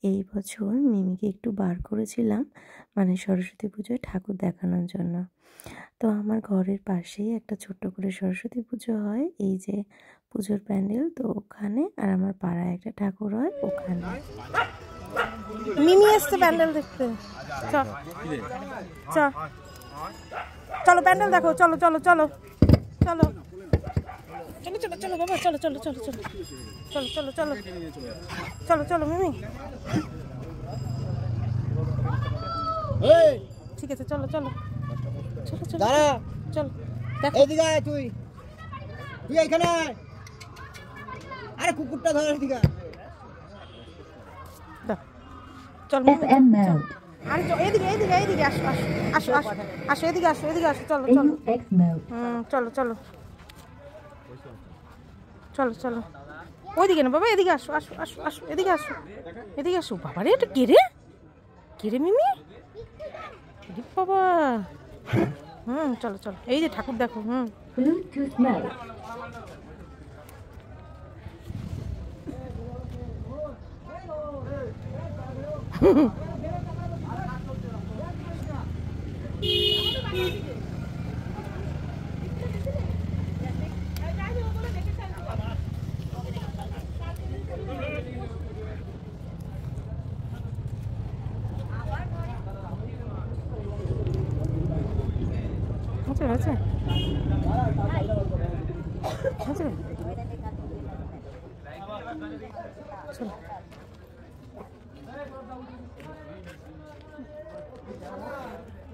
এই বছর মিমিকে একটু বার করেছিলাম মানে সরস্বতী পুজোয় ঠাকুর দেখানোর জন্য। তো আমার ঘরের পাশেই একটা ছোট্ট করে সরস্বতী পুজো হয়, এই যে পুজোর প্যান্ডেল, তো ওখানে, আর আমার পাড়ায় একটা ঠাকুর হয় ওখানে। মিমি এসছে প্যান্ডেল দেখতে। চলো প্যান্ডেল দেখো, চলো চলো চলো চলো চলো চলো চলো বাবা, চলো চলো চলো চলো চলো চলো চলো চলো চলো মিমি, ঠিক আছে চলো চলো চলো চলো চলো দেখো। এদিকে আয় তুই এখানে আয়। আরে কুকুরটা ধর এদিকে। চল মিমি, আরে এদিকে এদিকে এদিকে আসো আসো আসো আসো এদিকে আসো এদিকে আসো, চলো চলো চলো চলো চলো চলো ওইদিকে না বাবা, এদিকে আসো আসো আসো আসো এদিকে আসো এদিকে আসো। বাবা রে, এটা কে রে? কে রে মিমি? বাবা চলো চলো, এই যে ঠাকুর দেখো। হয়েছে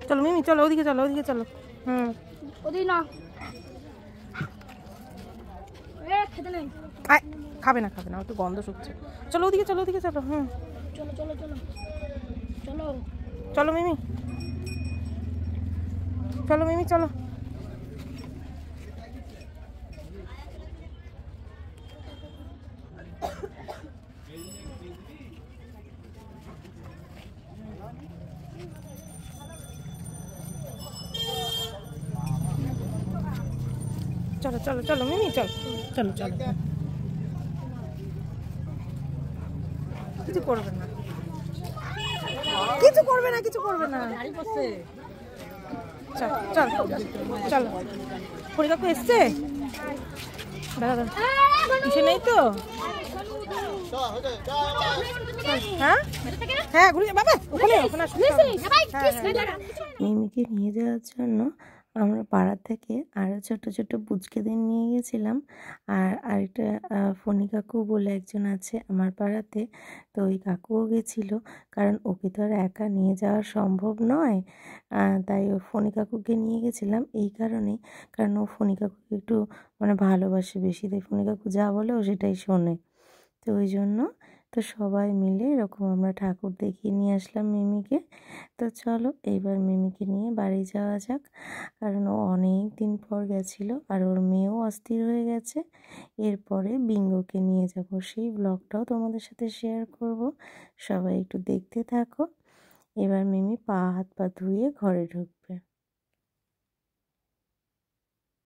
চলো মিমি, চলো ওদিকে চলো, ওদিকে চলো। ওদিকে না, খেতে নেই। খাবে না খাবে না, একটু গন্ধ শুকছে। চলো ওদিকে চলো, ওদিকে চলো। চলো চলো চলো চলো চলো মিমি, চলো মিমি চলো। চলো চলো চলো মিমি, চলো চলো চলো। কিছু করবে না, কিছু করবে না, কিছু করবে না। চল চল চলো। পরি কাকু এসছে? দাদা কিসে নেই তো? হ্যাঁ হ্যাঁ ঘুরে বাবা, ওখানে ওখানে মিমিকে নিয়ে যাওয়ার জন্য আমরা পাড়া থেকে আরও ছোট ছোট পুচকেদের নিয়ে গেছিলাম। আর আরেকটা ফণি কাকু বলে একজন আছে আমার পাড়াতে, তো ওই কাকুও গেছিলো, কারণ ওকে তো আর একা নিয়ে যাওয়া সম্ভব নয়। তাই ও ফণি কাকুকে নিয়ে গেছিলাম এই কারণেই, কারণ ও ফণি কাকুকে একটু মানে ভালোবাসে বেশি, তাই ফণি কাকু যা বলে ও সেটাই শোনে। তো ওই জন্য তো সবাই মিলে এরকম আমরা ঠাকুর দেখিয়ে নিয়ে আসলাম মিমিকে। তো চলো এইবার মিমিকে নিয়ে বাড়ি যাওয়া যাক, কারণ ও অনেক দিন পর গেছিলো আর ওর মেয়েও অস্থির হয়ে গেছে। এরপরে বিঙ্গোকে নিয়ে যাব, সেই ব্লগটাও তোমাদের সাথে শেয়ার করব, সবাই একটু দেখতে থাকো। এবার মিমি পা হাত পা ধুয়ে ঘরে ঢুকবে।